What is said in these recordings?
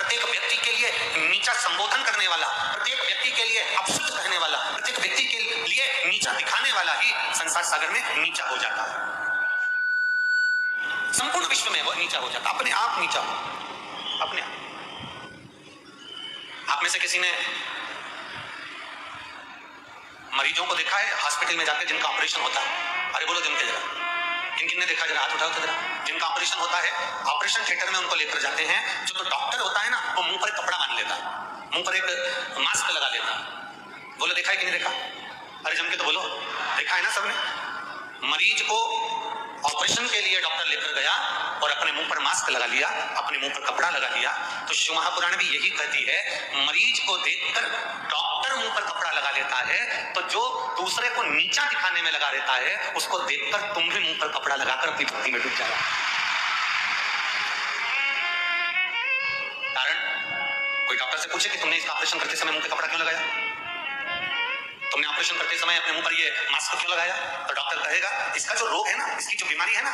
प्रत्येक व्यक्ति के लिए नीचा संबोधन करने वाला, प्रत्येक व्यक्ति के लिए अपशब्द कहने वाला, प्रत्येक व्यक्ति के लिए नीचा दिखाने वाला ही संसार सागर में नीचा हो जाता है। संपूर्ण विश्व में वो नीचा हो जाता, अपने आप नीचा हो, अपने आप में से किसी ने मरीजों को देखा है हॉस्पिटल में जाकर जिनका ऑपरेशन होता है? अरे बोलो जिनके जरा, किन ने देखा? जरा हाथ उठाओ तो जरा। जिनका ऑपरेशन होता है, ऑपरेशन थिएटर में उनको लेकर जाते हैं, जो तो डॉक्टर होता है ना, वो मुंह पर एक कपड़ा बांध लेता है, मुंह पर एक मास्क लगा लेता है। बोलो देखा है कि नहीं देखा? अरे जम के तो बोलो, देखा है ना सबने? मरीज को ऑपरेशन के लिए डॉक्टर लेकर गया और अपने मुंह पर मास्क लगा लिया, अपने मुंह पर कपड़ा लगा लिया। तो शिव महापुराण भी यही कहती है, मरीज को देखकर डॉक्टर मुंह पर कपड़ा लगा लेता है, तो जो दूसरे को नीचा दिखाने में लगा रहता है, उसको देखकर तुम भी मुंह पर कपड़ा लगाकर अपनी भक्ति में डूब जाओ। कारण कोई डॉक्टर से पूछे कि तुमने इसका ऑपरेशन करते समय मुंह पे कपड़ा क्यों लगाया, तुमने ऑपरेशन करते समय अपने मुंह पर ये मास्क क्यों लगाया? तो डॉक्टर कहेगा इसका जो रोग है ना, इसकी जो बीमारी है ना,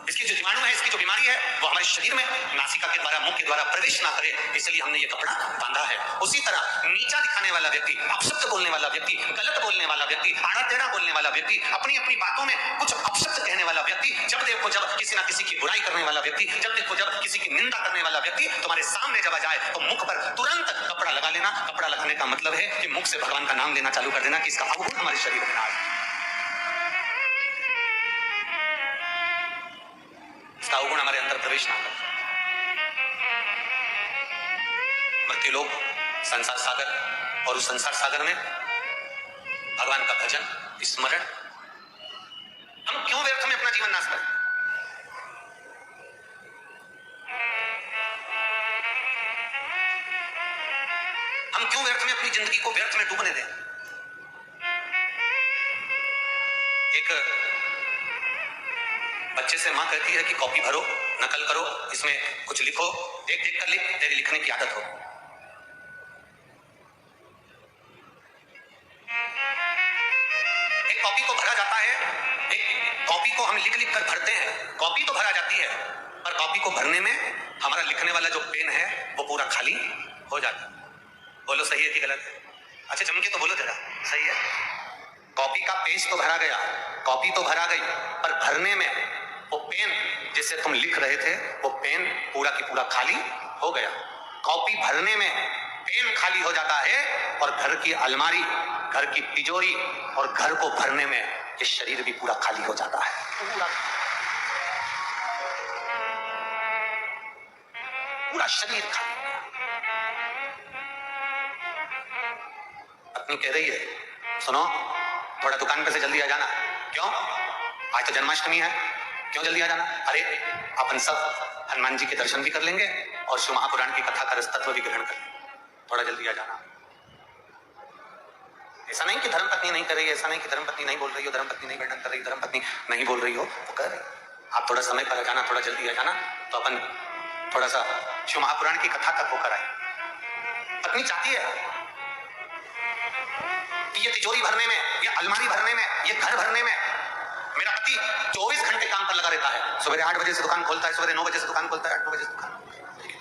इसकी जो जीवाणु है, इसकी जो बीमारी है, वो हमारे शरीर में नासिका के द्वारा, मुंह के द्वारा प्रवेश ना करे, इसलिए हमने ये कपड़ा बांधा है। उसी तरह नीचा दिखाने वाला व्यक्ति, अपशब्द बोलने वाला व्यक्ति, गलत बोलने वाला व्यक्ति, आड़ा टेढ़ा बोलने वाला व्यक्ति, अपनी अपनी बातों में कुछ अपशब्द कहने वाला व्यक्ति, जब देखो जब किसी ना किसी की बुराई करने वाला व्यक्ति, जब देखो जब किसी की निंदा करने वाला व्यक्ति तुम्हारे सामने जब आ जाए तो मुख पर तुरंत कपड़ा लगा लेना। कपड़ा लगाने का मतलब है कि मुख से भगवान का नाम लेना चालू कर देना कि इसका अवगुण हमारे शरीर में ना आए, इसका अवगुण हमारे अंदर प्रवेश ना करे। मृत्यु लोग, संसार सागर, और उस संसार सागर में भगवान का भजन, स्मरण, हम क्यों व्यर्थ में अपना जीवन नाश करें? हम क्यों व्यर्थ में अपनी जिंदगी को व्यर्थ में डूबने दें? एक बच्चे से मां कहती है कि कॉपी भरो, नकल करो, इसमें कुछ लिखो, देख देख कर लिख, तेरी लिखने की आदत हो। एक कॉपी को भरा जाता है, एक कॉपी को हम लिख लिख कर भरते हैं, कॉपी तो भरा जाती है, पर कॉपी को भरने में हमारा लिखने वाला जो पेन है वो पूरा खाली हो जाता है। बोलो सही है कि गलत है? अच्छा जम के तो बोलो जरा, सही है। कॉपी का पेज तो भरा गया, कॉपी तो भरा गई, पर भरने में वो पेन जिससे तुम लिख रहे थे, वो पेन पूरा की पूरा खाली हो गया। कॉपी भरने में पेन खाली हो जाता है, और घर की अलमारी, घर की तिजोरी और घर को भरने में ये शरीर भी पूरा खाली हो जाता है। पूरा शरीर खाली। पत्नी कह रही है, सुनो थोड़ा दुकान पे से जल्दी आ जाना। क्यों? आज तो जन्माष्टमी है, क्यों जल्दी आ जाना? अरे अपन सब हनुमान जी के दर्शन भी कर लेंगे और शिव महापुराण की कथा का रसतत्व भी ग्रहण कर लेंगे, थोड़ा जल्दी आ जाना। ऐसा नहीं कि धर्मपत्नी नहीं कर रही है, ऐसा नहीं कि धर्मपत्नी नहीं बोल रही हो, धर्मपत्नी नहीं वर्णन कर रही, धर्मपत्नी नहीं बोल रही हो, वो कर रही। आप थोड़ा समय पर आ जाना, थोड़ा जल्दी आ जाना, तो अपन थोड़ा सा शिव महापुराण की कथा तक होकर आए। पत्नी चाहती है कि ये तिजोरी भरने में, ये अलमारी भरने में, ये घर भरने में मेरा पति 24 घंटे काम पर लगा रहता है। सुबह 8 बजे से दुकान खोलता है, सुबह 9 बजे से दुकान खोलता है, 8-9 बजे से दुकान,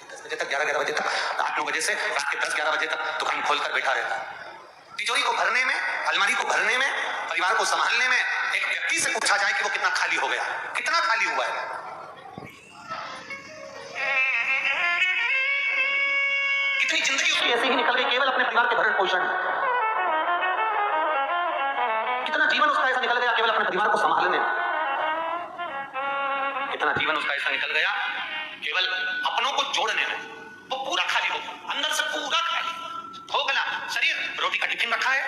10 बजे तक, 11 बजे तक, 8-9 बजे से रात के 10-11 बजे तक दुकान खोलकर बैठा रहता है। तिजोरी को भरने में, अलमारी को भरने में, परिवार को संभालने में एक व्यक्ति से पूछा जाए कि वो कितना खाली हो गया, कितना खाली हुआ है। कितनी जिंदगी उसकी ऐसे ही निकल गई केवल अपने परिवार के भरण पोषण, कितना जीवन उसका ऐसा निकल गया केवल अपने परिवार को संभालने में, कितना जीवन उसका ऐसा निकल गया केवल अपनों को जोड़ने में, वो पूरा खाली हो गया, अंदर से पूरा खाली हो गया। शरीर, रोटी का टिफिन रखा है,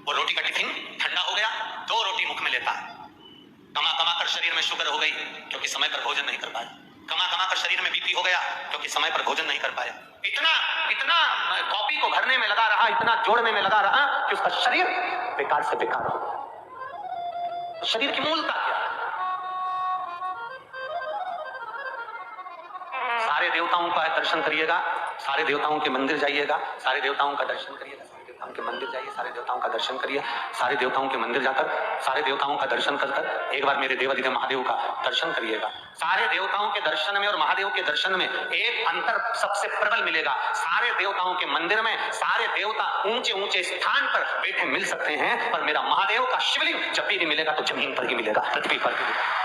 वो रोटी का टिफिन ठंडा हो गया, 2 रोटी मुख में लेता है, कमा कमा कर शरीर में शुगर हो गई क्योंकि समय पर भोजन नहीं कर पाया, कमा कमा कर शरीर में बीपी हो गया क्योंकि समय पर भोजन नहीं कर पाया। इतना इतना कॉपी को भरने में लगा रहा, इतना जोड़ने में लगा रहा कि उसका शरीर बेकार से बेकार हो गया। शरीर की मूलता क्या है? सारे देवताओं का दर्शन करिएगा, सारे देवताओं के मंदिर जाइएगा, सारे देवताओं का दर्शन करिएगा, सारे देवताओं के मंदिर जाइए, सारे देवताओं का दर्शन करिए। सारे देवताओं के मंदिर जाकर सारे देवताओं का दर्शन कर एक बार मेरे देवाधिदेव महादेव का दर्शन करिएगा। सारे देवताओं के दर्शन में और महादेव के दर्शन में एक अंतर सबसे प्रबल मिलेगा। सारे देवताओं के मंदिर में सारे देवता ऊंचे ऊंचे स्थान पर बैठे मिल सकते हैं, पर मेरा महादेव का शिवलिंग जब भी मिलेगा तो जमीन पर ही मिलेगा, पृथ्वी पर ही मिलेगा।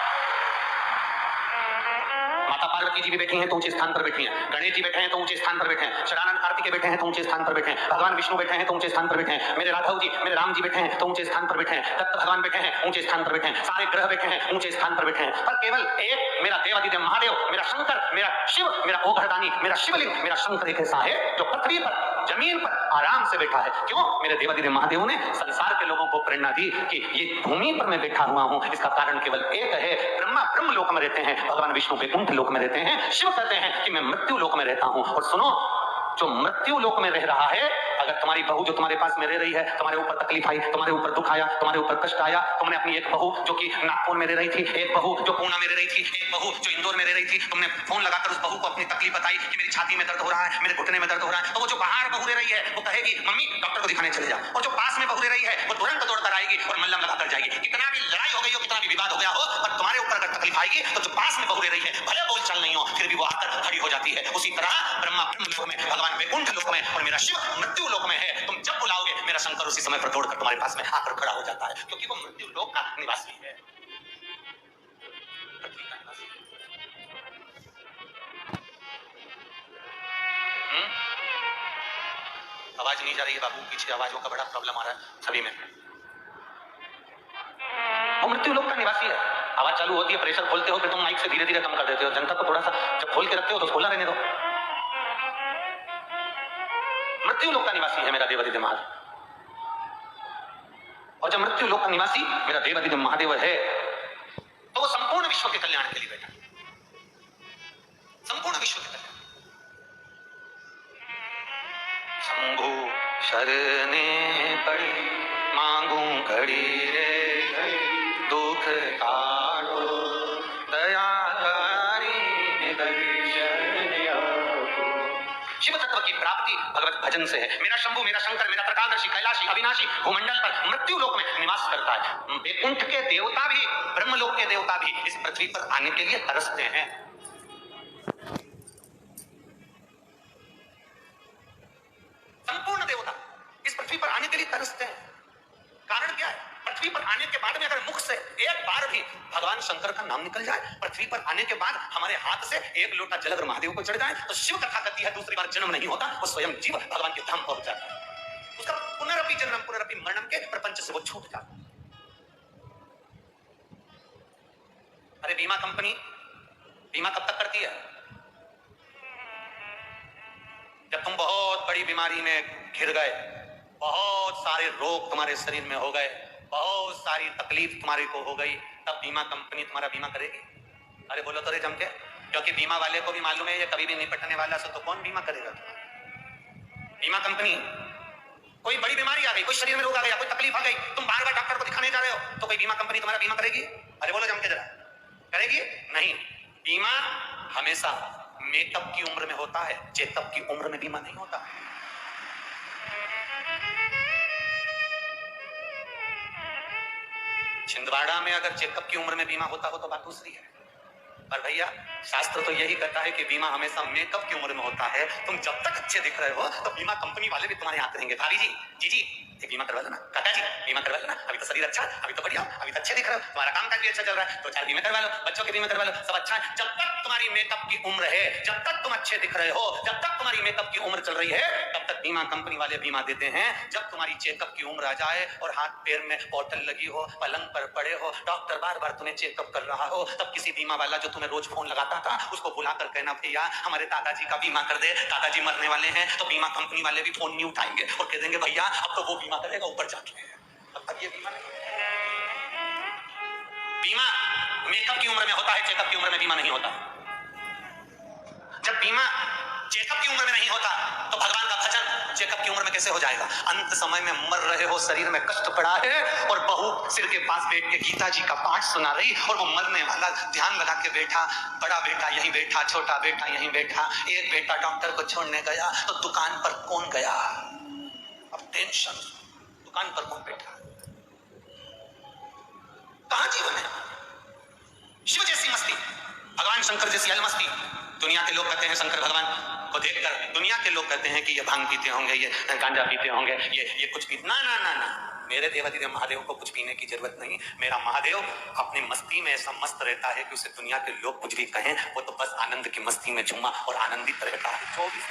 माता पार्वती जी भी बैठी हैं तो ऊंचे स्थान पर बैठी हैं, गणेश जी बैठे हैं तो ऊंचे स्थान पर बैठे हैं, शरानंद कार्तिकेय बैठे हैं तो ऊंचे स्थान पर बैठे हैं, भगवान विष्णु बैठे हैं तो ऊंचे स्थान पर बैठे हैं, मेरे राघव जी मेरे राम जी बैठे हैं तो ऊंचे स्थान पर बैठे हैं, दत्त भगवान बैठे हैं ऊंचे स्थान पर बैठे हैं, सारे ग्रह बैठे हैं ऊंचे स्थान पर बैठे हैं, पर केवल एक मेरा देवाधिदेव महादेव, मेरा शंकर, मेरा शिव, मेरा ओघरदानी, मेरा शिवलिंग, मेरा शंकर एक ऐसा है जो पृथ्वी पर जमीन पर आराम से बैठा है। क्यों? मेरे देवाधिदेव महादेव ने संसार के लोगों को प्रेरणा दी कि ये भूमि पर मैं बैठा हुआ हूं, इसका कारण केवल एक है। ब्रह्मा ब्रह्म लोक में रहते हैं, भगवान विष्णु वैकुंठ लोक में रहते हैं, शिव कहते हैं कि मैं मृत्यु लोक में रहता हूं। और सुनो, जो मृत्यु लोक में रह रहा है, अगर तुम्हारी बहू जो तुम्हारे पास में रह रही है, तुम्हारे ऊपर तकलीफ आई, तुम्हारे ऊपर दुख आया, तुम्हारे ऊपर कष्ट आया, तुमने अपनी एक बहू जो कि नागपुर में रह रही थी, एक बहू जो पूना में रह रही थी, एक बहू जो इंदौर में रह रही थी, तुमने फोन लगाकर उस बहू को अपनी तकलीफ बताई कि मेरी छाती में दर्द हो रहा है, मेरे घुटने में दर्द हो रहा है, तो वो जो बाहर बहू रह रही है वो कहेगी मम्मी डॉक्टर को दिखाने चले जाओ, और जो पास में बहू रह रही है वो तुरंत दौड़कर आएगी और मल्लम लगाकर जाएगी। कितना भी लड़ाई हो गई हो, कितना भी विवाद हो गया हो, पर तुम्हारे ऊपर अगर तकलीफ आएगी तो जो पास में बहू रह रही है, भले बोलचाल नहीं हो, फिर भी वो आकर खड़ी हो जाती है। उसी तरह ब्रह्मा ब्रह्म लोक में, भगवान वैकुंठ लोक में और मेरा शिव मृत्यु लोक में है। तुम जब बुलाओगे मेरा शंकर उसी समय पर दौड़कर तुम्हारे पास में आकर खड़ा हो जाता है, क्योंकि वो मृत्यु लोक का निवासी है, पृथ्वी का निवासी। आवाज नहीं जा रही है बाबू, पीछे आवाजों का बड़ा प्रॉब्लम आ रहा है सभी में। वो मृत्यु लोक का निवासी है। आवाज चालू होती है, प्रेशर खोलते हो, फिर तुम माइक से धीरे धीरे कम कर देते हो। जनता को थोड़ा सा जब खोल के रखते हो तो खोला रहने दो। मृत्यु लोक का निवासी है मेरा देवाधिदेव महादेव, और जब मृत्यु लोक का निवासी मेरा देवाधिदेव महादेव है तो वो संपूर्ण विश्व के कल्याण के लिए बैठा, संपूर्ण विश्व के कल्याण। शंभु शरणे पड़ी मांगू घड़ी रे घड़ी, दुख काटो दयाकारी शिव तत्व की प्राप्ति भगवत भजन से है। मेरा शंभु, मेरा शंकर, मेरा प्रकादर्शी, कैलाशी, अविनाशी भूमंडल पर मृत्यु लोक में निवास करता है। वैकुंठ के देवता भी, ब्रह्मलोक के देवता भी इस पृथ्वी पर आने के लिए तरसते हैं। संपूर्ण देवता इस पृथ्वी पर आने के लिए तरसते हैं। कारण क्या है? पृथ्वी पर आने के बाद में अगर मुख से एक बार भी भगवान शंकर का नाम निकल जाए, पृथ्वी पर आने के बाद हमारे हाथ से एक लोटा जल अगर महादेव को चढ़ जाए, तो शिव कथा कहती है दूसरी बार जन्म नहीं होता, वो स्वयं जीव भगवान के धाम पहुंच जाता है। उसका पुनरपि जन्म पुनरपि मरणम के प्रपंच से वो छूट जाता है। अरे बीमा कंपनी बीमा कब तक करती है? जब तुम बहुत बड़ी बीमारी में घिर गए, बहुत सारे रोग तुम्हारे शरीर में हो गए, बहुत सारी तकलीफ तुम्हारे को हो गई, तब बीमा कंपनी तुम्हारा बीमा करेगी। अरे बोलो तो रे जम के, क्योंकि बीमा वाले को भी मालूम है ये कभी भी निपटने वाला से, तो कौन बीमा करेगा तुम्हारा? बीमा कंपनी, कोई बड़ी बीमारी आ गई, कोई शरीर में रोग आ गया, कोई तकलीफ आ गई, तुम बार बार डॉक्टर को दिखाने जा रहे हो, तो कोई बीमा कंपनी तुम्हारा बीमा करेगी? अरे बोलो जम के जरा, करेगी? नहीं। बीमा हमेशा मेकअप की उम्र में होता है, चेकअप की उम्र में बीमा नहीं होता है। छिंदवाड़ा में अगर चेकअप की उम्र में बीमा होता हो तो बात दूसरी है, पर भैया शास्त्र तो यही कहता है कि बीमा हमेशा मेकअप की उम्र में होता है। तुम जब तक अच्छे दिख रहे हो तो बीमा कंपनी वाले भी तुम्हारे हाथ रहेंगे। भाभी जी, जीजी, एक बीमा करवा लो ना, काका जी बीमा करवा लो ना, अभी तो शरीर अच्छा, अभी तो बढ़िया, अभी तो अच्छे दिख रहे हो, तुम्हारा काम काज भी अच्छा चल रहा है, तो 4 बीमा करवा लो, बच्चों के बीमा करवा लो, सब अच्छा है। जब तक तुम्हारी मेकअप की उम्र है, जब तक तुम अच्छे दिख रहे हो, जब तक तुम्हारी मेकअप की उम्र चल रही है, तब तक बीमा कंपनी वाले बीमा देते हैं। जब तुम्हारी चेकअप की उम्र आ जाए और हाथ पैर में बोतल लगी हो, पलंग पर पड़े हो, डॉक्टर बार बार तुम्हें चेकअप कर रहा हो, तब किसी बीमा वाला जो तुम्हें रोज फोन लगाता था उसको बुलाकर कहना, भैया हमारे दादाजी का बीमा कर दे, दादाजी मरने वाले हैं। तो बीमा कंपनी वाले भी फोन नहीं उठाएंगे और कह देंगे भैया अब तो वो बीमा करेगा ऊपर जाके, अब ये बीमा नहीं। बीमा मेकअप की उम्र में होता है, चेकअप की उम्र में बीमा नहीं होता। जब बीमा चेकअप की उम्र में नहीं होता तो भगवान का भजन चेकअप की उम्र में कैसे हो जाएगा? अंत समय में मर रहे हो, शरीर में कष्ट पड़ा है और बहू सिर के पास बैठ के गीता जी का पाठ सुना रही, और वो मरने वाला ध्यान लगा के बैठा, बड़ा बेटा यहीं बैठा, छोटा बेटा यहीं बैठा, एक बेटा डॉक्टर को छोड़ने गया तो दुकान पर कौन गया? और टेंशन, दुकान पर कौन बैठा, कहां जीवन है? शिव जैसी मस्ती, भगवान शंकर जैसी अलमस्ती। दुनिया के लोग कहते हैं शंकर भगवान को देखकर, दुनिया के लोग कहते हैं कि ये भांग पीते होंगे, ये गांजा पीते होंगे, ये कुछ पीते, ना ना ना ना, मेरे देवाधिदेव महादेव को कुछ पीने की जरूरत नहीं। मेरा महादेव अपनी मस्ती में ऐसा मस्त रहता है कि उसे दुनिया के लोग कुछ भी कहें, वो तो बस आनंद की मस्ती में झूमा और आनंदित रहता है 24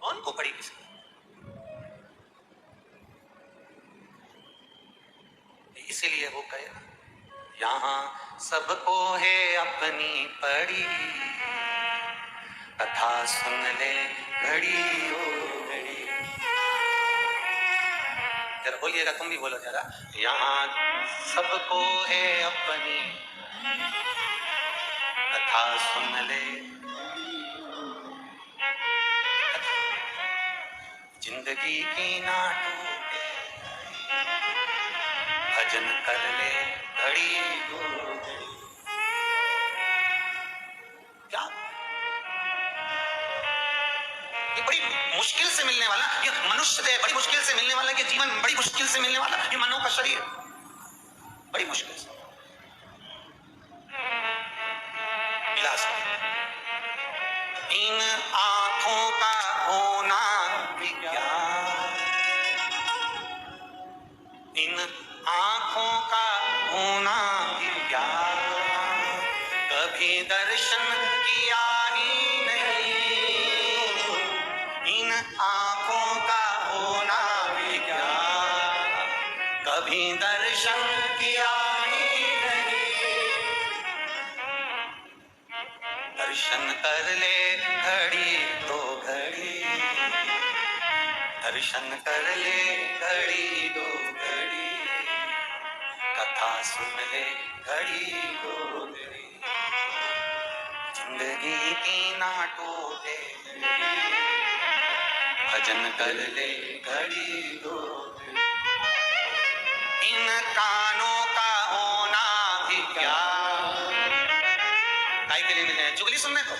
कौन को पड़ी किसी। इसीलिए वो कहे यहाँ सबको है अपनी पड़ी, कथा सुन ले घड़ी ओ घड़ी। जरा बोलिएगा, तुम भी बोलो जरा, यहाँ सबको है अपनी कथा सुन ले, जिंदगी की ना टूटे, भजन कर ले घड़ी दो घड़ी। क्या ये बड़ी मुश्किल से मिलने वाला, ये मनुष्य से बड़ी मुश्किल से मिलने वाला, ये जीवन बड़ी मुश्किल से मिलने वाला, ये मनो का शरीर बड़ी मुश्किल से मिला। इन आंखों का होना विज्ञान, इन आंखों का होना विज्ञान, कभी दर्शन किया ही नहीं। इन आंखों का होना विज्ञान, कभी दर्शन किया ही नहीं। दर्शन कर ले घड़ी दो घड़ी, दर्शन कर ले घड़ी दो घड़ी, कथा सुन ले घड़ी दो घड़ी, जिंदगी की ना टूटे, भजन कर ले घड़ी दो घड़ी। इन कानों का होना भी क्या, काहे के लिए चुगली सुनने को?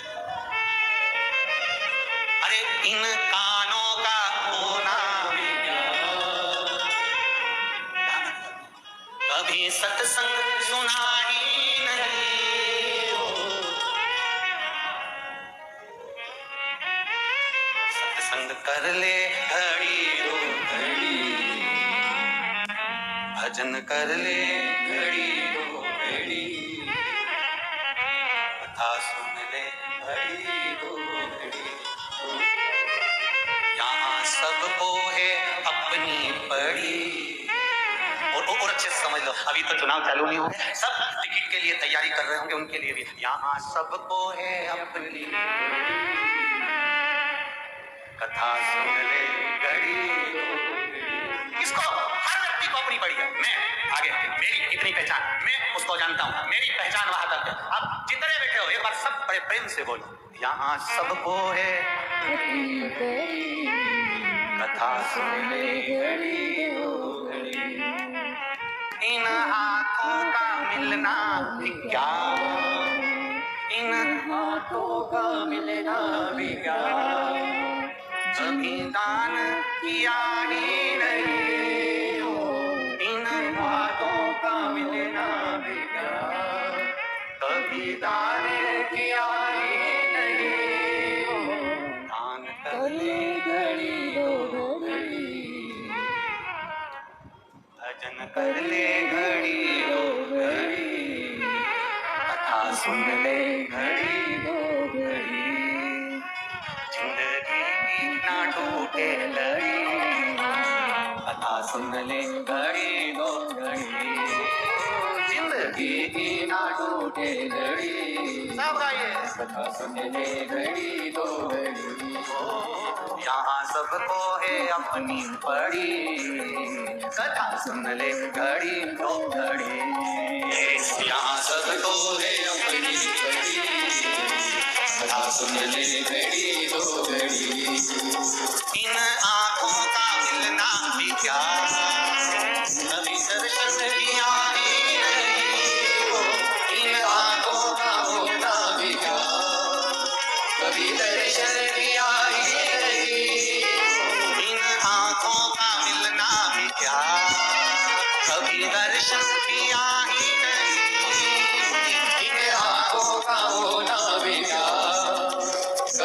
अरे इन कानों का होना भी क्या, कभी सत्संग सुना ही नहीं। सत्संग कर ले घड़ी दो घड़ी, भजन कर ले घड़ी दो घड़ी, कथा सुन ले घड़ी दो घड़ी। यहाँ सबको है अपनी पड़ी। और अच्छे से समझ लो, अभी तो चुनाव चालू नहीं हुए, सब टिकट के लिए तैयारी कर रहे होंगे, उनके लिए भी यहाँ सबको है अपनी कथा सुन ले घड़ी दो घड़ी। किसको? हर व्यक्ति को अपनी पड़ी है। मैं आगे, मेरी इतनी पहचान, मैं उसको जानता हूँ, मेरी पहचान वहां तक है। अब जितने बैठे हो एक बार सब बड़े प्रेम से बोलो, यहाँ सबको है कथा सुन ले घड़ी दो घड़ी। इन हाथों का मिलना भी क्या, इन हाथों का मिलना भी क्या, कभी दान किया ही नहीं। इन हाथों का मिलना भी क्या, कभी दान किया ही नहीं। दान कर ले घड़ी दो घड़ी, भजन कर ले घड़ी दो घड़ी, कथा सुन ले घड़ी दो घड़ी, जिंदगी की ना टूटे लड़ी, कथा सुन ले घड़ी दो घड़ी, जिंदगी की ना टूटे लड़ी। सब गाइए, कथा सुन ले घड़ी दो घड़ी। यहाँ सबको है अपनी पड़ी, कथा सुन ले घड़ी दो घड़ी। यहाँ सबको है अपनी पड़ी, कथा सुन ले घड़ी दो घड़ी। इन आंखों का मिलना भी क्या, कभी दर्शन किया ही नहीं। इन आंखों का होना भी क्या, कभी दर्शन किया ही नहीं।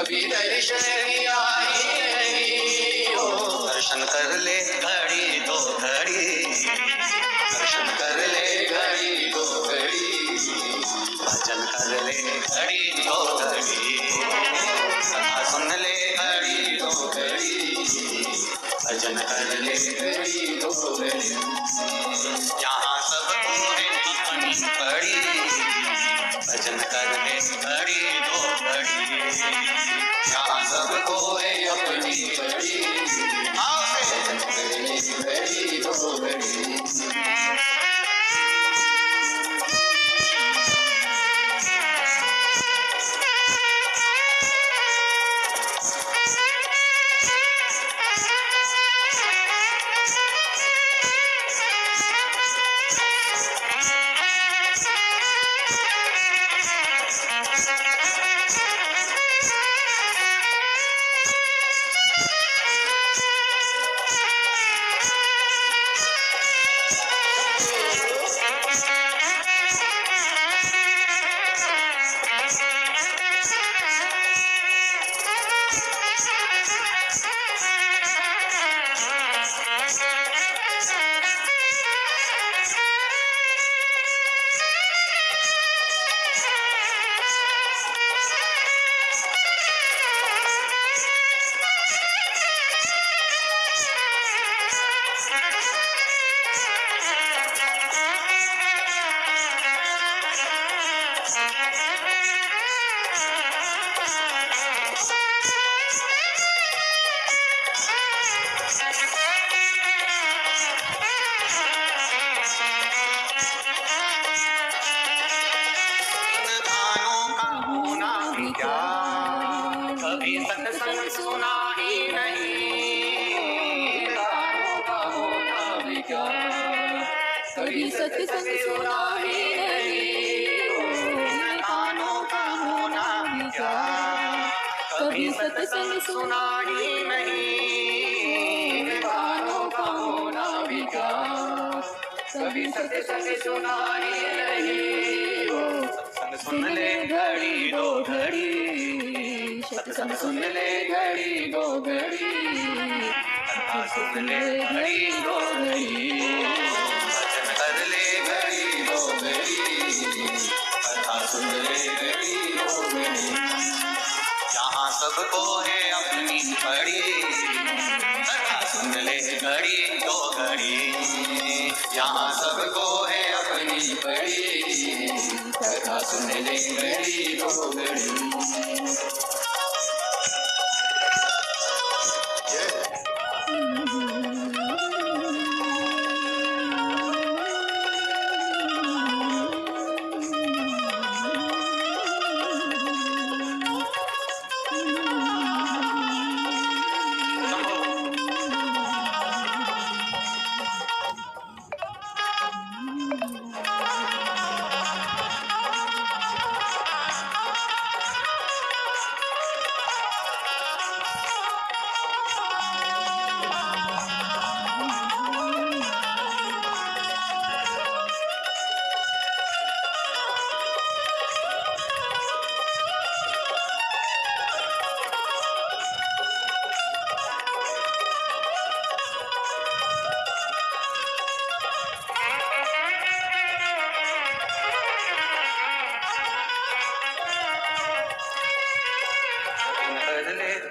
कभी दर्शन की आई नहीं हो। दर्शन कर ले घड़ी दो घड़ी, दर्शन कर ले घड़ी दो घड़ी, भजन कर ले घड़ी दो घड़ी, कथा सुन ले घड़ी दो घड़ी, भजन कर ले घड़ी दो घड़ी। यहाँ सबको है अपनी घड़ी, भजन कर ले घड़ी दो घड़ी, यहाँ सबको है अपनी घड़ी, भजन कर ले घड़ी दो घड़ी। कभी सत्संग सुना ही नहीं, कानों का होना भी क्या, कभी सत्संग सुना ही नहीं, कानों का होना भी क्या, कभी सत्संग सुना ही नहीं, कानों का होना भी क्या, कभी सत्संग सुना ही नहीं। सत्संग सुन ले घड़ी दो घड़ी, सत्संग सुन ले घड़ी दो घड़ी, कथा सुन ले घड़ी दो घड़ी, भजन कर ले घड़ी दो घड़ी, कथा सुन ले घड़ी दो घड़ी। यहाँ सबको है अपनी घड़ी, कथा सुन ले घड़ी दो घड़ी, यहाँ सबको है अपनी घड़ी, कथा सुन ले घड़ी दो घड़ी।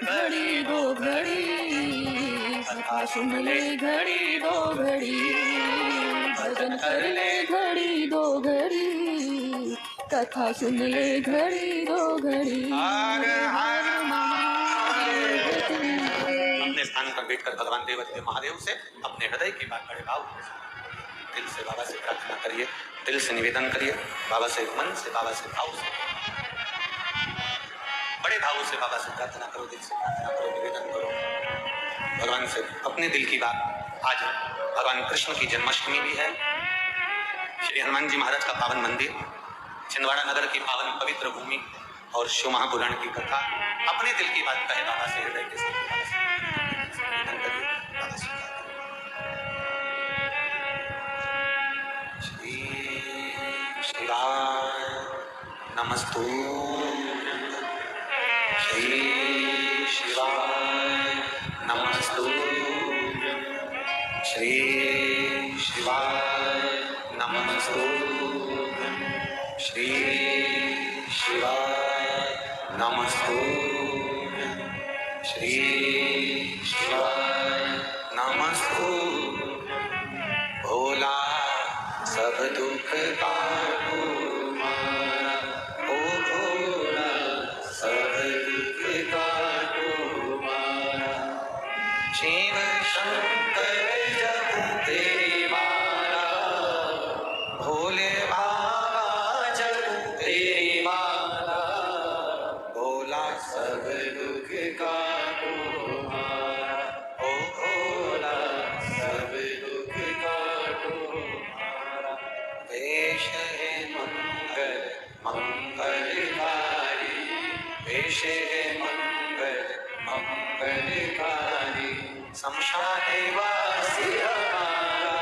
घड़ी दो घड़ी, कथा सुन ले घड़ी दो घड़ी, भजन कर ले घड़ी दो घड़ी, कथा सुन ले घड़ी दो घड़ी। अपने स्थान पर बैठकर भगवान देवते महादेव से अपने हृदय की बात बड़े भाव दिल से बाबा से प्रार्थना करिए, दिल से निवेदन करिए बाबा से, मन से बाबा से, भाव से, बड़े भाव से बाबा से प्रार्थना करो, दिल से प्रार्थना करो, निवेदन करो भगवान से अपने दिल की बात। आज भगवान कृष्ण की जन्माष्टमी भी है, श्री हनुमान जी महाराज का पावन मंदिर, छिंदवाड़ा नगर की पावन पवित्र भूमि और शिव महापुराण की कथा। अपने दिल की बात कहे बाबा से, हृदय के साथ श्री शिवाय नमस्तु। श्री शिवाय नमस्तुभ्यं। श्री शिवाय नमस्तुभ्यं। श्री शिवाय नमस्तुभ्यं। श्री शिवाय नमस्तुभ्यं। भोला सब दुख काटो मारा, ओ भोला सब दुख काटो मारा। शिव शंकर जब तेरी मारा, भोले बाबा जब तेरी मारा, भोला सब दुख काटो मारा, ओ भोला सब दुख काटो मारा। वेश है मंगल मंगलकारी, वेश है मंगल मंगलकारी। शमशान वासी हमारा,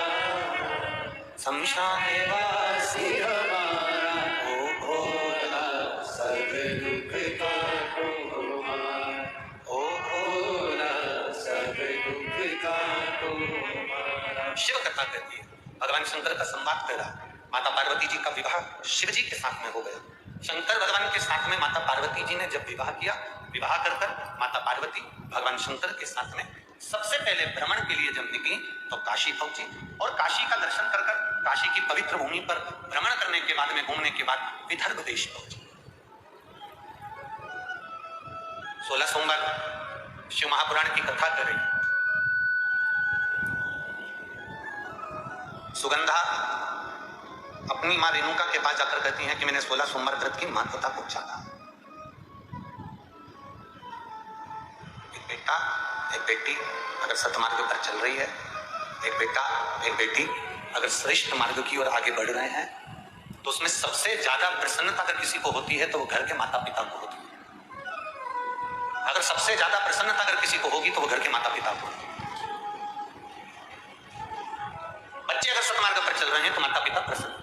शमशान वासी हमारा, ओ भोला सब दुख काटो मारा, ओ भोला सब दुख काटो मारा। शिव कथा कहती है भगवान शंकर का संवाद कर रहा। माता पार्वती जी का विवाह शिव जी के साथ में हो गया। शंकर भगवान के साथ में माता पार्वती जी ने जब विवाह किया, विवाह कर माता पार्वती भगवान शंकर के साथ में सबसे पहले भ्रमण के लिए जब निकली तो काशी पहुंची, और काशी का दर्शन कर काशी की पवित्र भूमि पर भ्रमण करने के बाद में घूमने के बाद विदर्भ देश पहुंची। 16 सोमवार शिव महापुराण की कथा कर रही। सुगंधा अपनी मां रेणुका के पास जाकर कहती हैं कि मैंने 16 सोमवार व्रत की महत्वता को जाना। एक बेटा एक बेटी अगर सतमार्ग पर चल रही है, एक बेटा एक बेटी अगर श्रेष्ठ मार्ग की ओर आगे बढ़ रहे हैं, तो उसमें सबसे ज्यादा प्रसन्नता अगर किसी को होती है तो वो घर के माता पिता को होती है। अगर सबसे ज्यादा प्रसन्नता अगर किसी को होगी तो वो घर के माता पिता को होगी। बच्चे अगर सतमार्ग पर चल रहे हैं तो माता पिता प्रसन्न।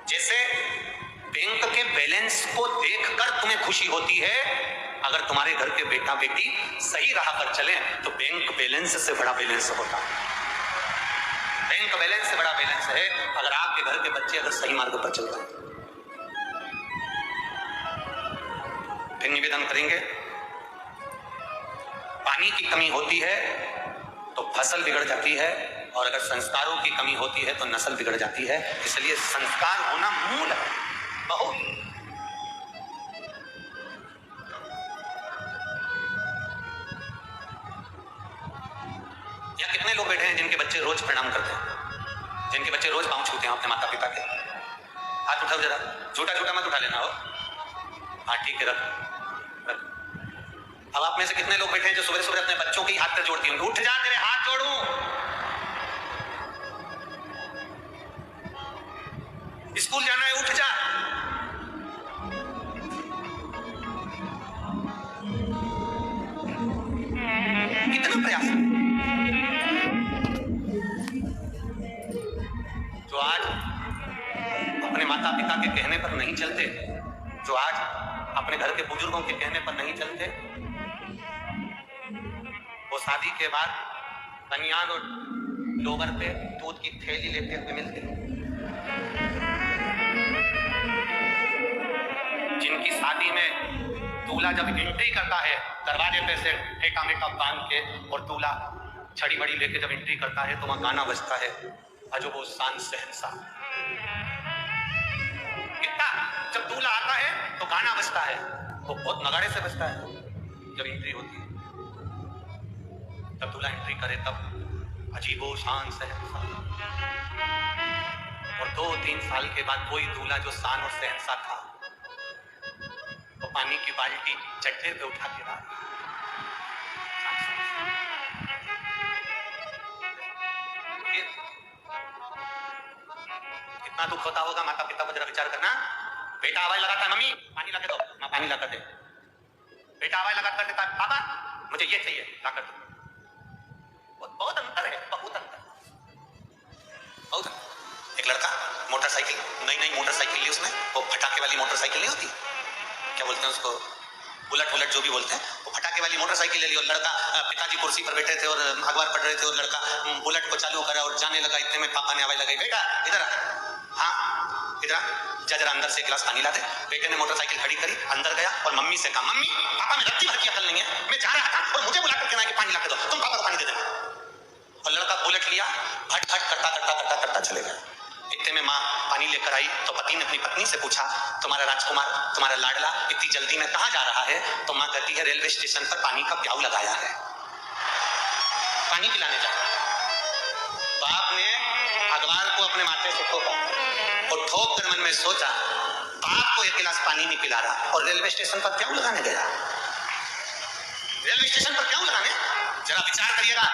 जैसे बैंक के बैलेंस को देखकर तुम्हें खुशी होती है, अगर तुम्हारे घर के बेटा बेटी सही राह पर चले तो बैंक बैलेंस से बड़ा बैलेंस होता है। बैंक बैलेंस से बड़ा बैलेंस है अगर आपके घर के बच्चे अगर सही मार्ग पर चल रहे हैं। फिर निवेदन करेंगे, पानी की कमी होती है तो फसल बिगड़ जाती है, और अगर संस्कारों की कमी होती है तो नस्ल बिगड़ जाती है। इसलिए संस्कार होना मूल है। बहुत या कितने लोग बैठे हैं जिनके बच्चे रोज प्रणाम करते हैं, जिनके बच्चे रोज पांव छूते हैं अपने माता पिता के? हाथ उठाओ जरा, झूठा झूठा मत उठा लेना हो। हाँ ठीक है, रख। अब आप में से कितने लोग बैठे हैं जो सुबह सुबह अपने बच्चों के हाथ पर जोड़ती हैं, उठ जा तेरे हाथ जोड़ूं। स्कूल जाना है, उठ जा। कितना प्रयास। जो आज अपने माता पिता के कहने पर नहीं चलते, जो आज अपने घर के बुजुर्गों के कहने पर नहीं चलते, वो शादी के बाद बनियान और लोवर पे दूध की थैली लेते हुए मिलते। जिनकी शादी में दूल्हा जब एंट्री करता है दरवाजे पे से ठेका मेका बांध के, और दूल्हा छड़ी बड़ी लेके जब एंट्री करता है तो वहां गाना बजता है, अजब शान शहंशाह। कितना जब दूल्हा आता है तो गाना बजता है, वो बहुत नगाड़े से बजता है जब एंट्री होती है। जब दूल्हा एंट्री करे तब अजीबो शान शहंशाह। और 2-3 साल के बाद कोई दूल्हा जो शान और शहंशाह था, वो पानी की बाल्टी चट्टे पे उठा के रहा। कितना दुख होता होगा माता पिता को, जरा विचार करना। बेटा आवाज लगाता है, मम्मी पानी ला के दो, मां पानी ला कर दे। बेटा आवाज लगा कर देता है, पापा मुझे ये चाहिए, ला कर दो। बहुत अंतर है, बहुत अंतर, बहुत अंतर। एक लड़का मोटरसाइकिल, नई मोटरसाइकिल ली उसने, वो फटाके वाली मोटरसाइकिल नहीं होती, क्या बोलते हैं उसको, बुलेट बुलेट जो भी बोलते हैं, वो फटाके वाली मोटरसाइकिल ले ली और लड़का, पिताजी कुर्सी पर बैठे थे और अखबार पढ़ रहे थे और लड़का बुलेट को चालू करा और जाने लगा। इतने में पापा ने आवाज लगाई, बेटा इधर आ। हाँ इधर आ, जा जरा अंदर से एक गिलास पानी ला दे। बेटे ने मोटरसाइकिल खड़ी करी, अंदर गया और मम्मी से कहा, मम्मी पापा में रत्ती भर की अकल नहीं है, मैं जा रहा था और मुझे बुला करके ना कि पानी ला के दो, तुम पापा को पानी दे देना। और लड़का बुलेट लिया, भट भट करता करता करता करता चले गया। इतने में माँ पानी लेकर आई तो पति ने अपनी पत्नी से पूछा, तुम्हारा राजकुमार, तुम्हारा लाडला इतनी जल्दी में कहाँ जा रहा है? तो माँ कहती है, रेलवे स्टेशन पर पानी का प्याऊ लगाया है, पानी पिलाने जा रहा है। बाप ने अखबार को अपने माथे से ठोका और ठोक कर मन में सोचा, बाप को एक गिलास पानी नहीं पिला रहा और रेलवे स्टेशन पर प्याऊ लगाने गया। रेलवे स्टेशन पर प्याऊ लगाने, जरा विचार करिएगा।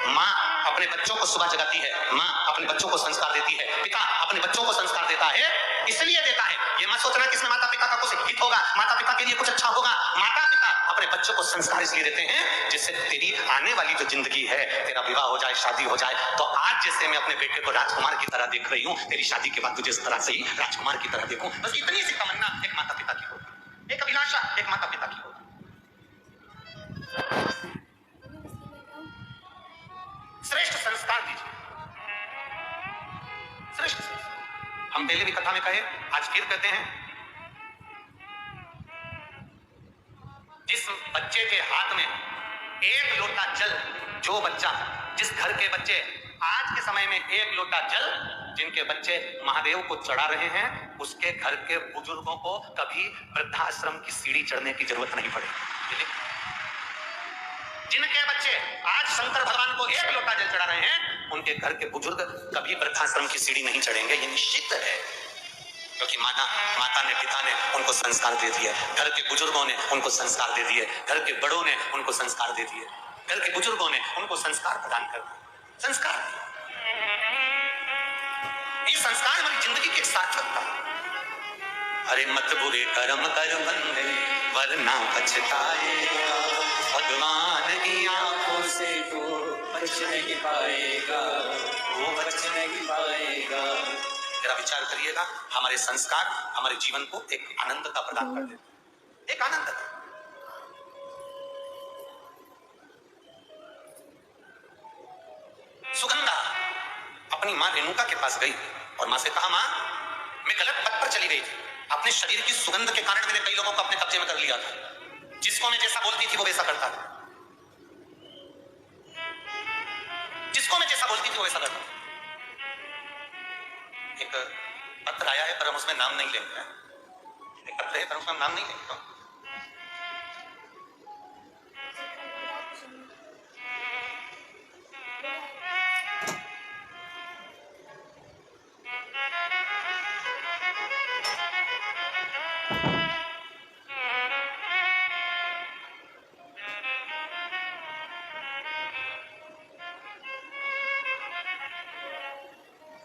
माँ अपने बच्चों को सुबह जगाती है, माँ अपने बच्चों को संस्कार देती है, पिता अपने बच्चों को संस्कार देता है, इसलिए देता है। ये मत सोचना कि इसमें माता पिता का कुछ हित होगा, माता पिता के लिए कुछ अच्छा होगा। माता पिता अपने बच्चों को संस्कार इसलिए देते हैं जिससे तेरी आने वाली जो जिंदगी है, तेरा विवाह हो जाए, शादी हो जाए, तो आज जैसे मैं अपने बेटे को राजकुमार की तरह देख रही हूँ, तेरी शादी के बाद तुझे इस तरह से ही राजकुमार की तरह देखूं। बस इतनी सी तमन्ना एक माता पिता की होती, एक अभिलाषा एक माता पिता की होती। श्रेष्ठ संस्कार दीजिए, श्रेष्ठ संस्कार। हम पहले भी कथा में कहे, आज फिर कहते हैं, जिस बच्चे के हाथ में एक लोटा जल, जो बच्चा, जिस घर के बच्चे आज के समय में एक लोटा जल जिनके बच्चे महादेव को चढ़ा रहे हैं, उसके घर के बुजुर्गों को कभी वृद्धाश्रम की सीढ़ी चढ़ने की जरूरत नहीं पड़ेगी। जिनके बच्चे आज शंकर भगवान को एक लोटा जल चढ़ा रहे हैं, उनके घर के बुजुर्ग कभी वृद्धाश्रम की सीढ़ी नहीं चढ़ेंगे, ये निश्चित है। क्योंकि माता ने, पिता ने उनको संस्कार दे दिए, घर के बुजुर्गों ने उनको संस्कार दे दिए, घर के बड़ों ने उनको संस्कार दे दिए, घर के बुजुर्गों ने उनको संस्कार प्रदान कर दिए, संस्कार दिए। ये संस्कार हमारी जिंदगी की सार्थकता। अरे मत बुरे कर्म कर बंदे वरना पछताएगा, भगवान की आंखों से तो बच नहीं पाएगा, वो बच नहीं पाएगा। जरा विचार करिएगा, हमारे संस्कार हमारे जीवन को एक आनंदता प्रदान कर देते, एक आनंदता। सुगंधा अपनी मां रेणुका के पास गई और मां से कहा, मां मैं गलत पथ पर चली गई थी, अपने शरीर की सुगंध के कारण मैंने कई लोगों को अपने कब्जे में कर लिया था, जिसको मैं जैसा बोलती थी वो वैसा करता था, जिसको मैं जैसा बोलती थी वो वैसा करता। एक पत्र आया है पर हम उसमें नाम नहीं लेंगे, एक पत्र है पर उसमें हम नाम नहीं लेंगे।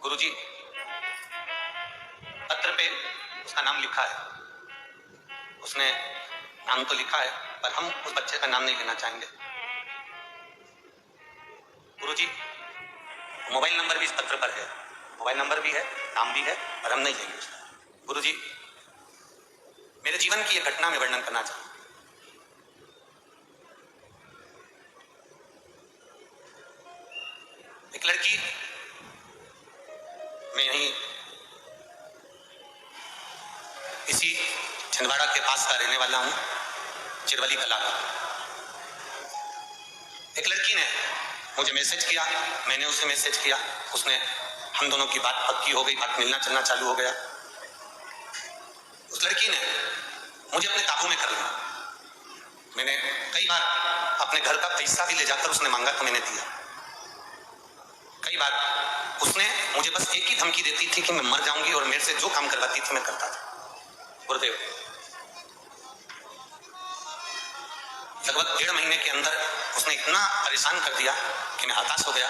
गुरुजी, पत्र पे उसका नाम लिखा है, उसने नाम तो लिखा है पर हम उस बच्चे का नाम नहीं लेना चाहेंगे। गुरुजी, मोबाइल नंबर भी इस पत्र पर है, मोबाइल नंबर भी है, नाम भी है, पर हम नहीं लेंगे उसका। गुरुजी, मेरे जीवन की एक घटना में वर्णन करना चाहूँ। एक लड़की, मैं यहीं इसी छिंदवाड़ा के पास का रहने वाला हूं, चिरवली कला का। एक लड़की ने मुझे मैसेज किया, मैंने उसे मैसेज किया, उसने, हम दोनों की बात पक्की हो गई, बात मिलना चलना चालू हो गया। उस लड़की ने मुझे अपने काबू में कर लिया। मैंने कई बार अपने घर का पैसा भी ले जाकर उसने मांगा तो मैंने दिया। कई बार उसने मुझे बस एक ही धमकी देती थी कि मैं मर जाऊंगी और मेरे से जो काम करवाती थी मैं करता था। गुरुदेव, लगभग 1.5 महीने के अंदर उसने इतना परेशान कर दिया कि मैं हताश हो गया।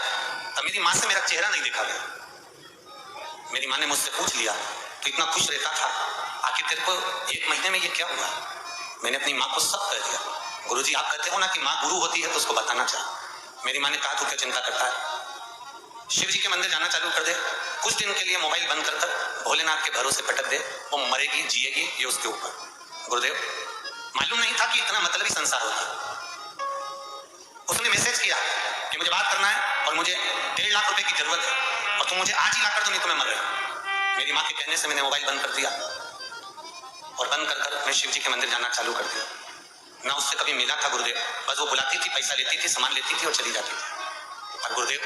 तब मेरी माँ से मेरा चेहरा नहीं देखा गया। मेरी माँ ने मुझसे पूछ लिया, तो इतना खुश रहता था, आखिर तेरे को 1 महीने में ये क्या हुआ? मैंने अपनी माँ को सब कह दिया। गुरुजी, आप कहते हो ना कि माँ गुरु होती है तो उसको बताना चाहिए। मेरी माँ ने कहा, तू क्या चिंता करता है, शिव जी के मंदिर जाना चालू कर दे, कुछ दिन के लिए मोबाइल बंद कर भोलेनाथ के भरोसे पटक दे, वो मरेगी जिएगी ये उसके ऊपर। गुरुदेव, मालूम नहीं था कि इतना मतलबी संसार होता। उसने मैसेज किया कि मुझे बात करना है और मुझे 1.5 लाख रुपए की जरूरत है और तुम मुझे आज ही ला कर दो, नहीं तो मैं मर गया। मेरी माँ के कहने से मैंने मोबाइल बंद कर दिया और बंद कर मैं शिव जी के मंदिर जाना चालू कर दिया। ना उससे कभी मिला था गुरुदेव, बस वो बुलाती थी, पैसा लेती थी, सामान लेती थी और चली जाती थी। और गुरुदेव,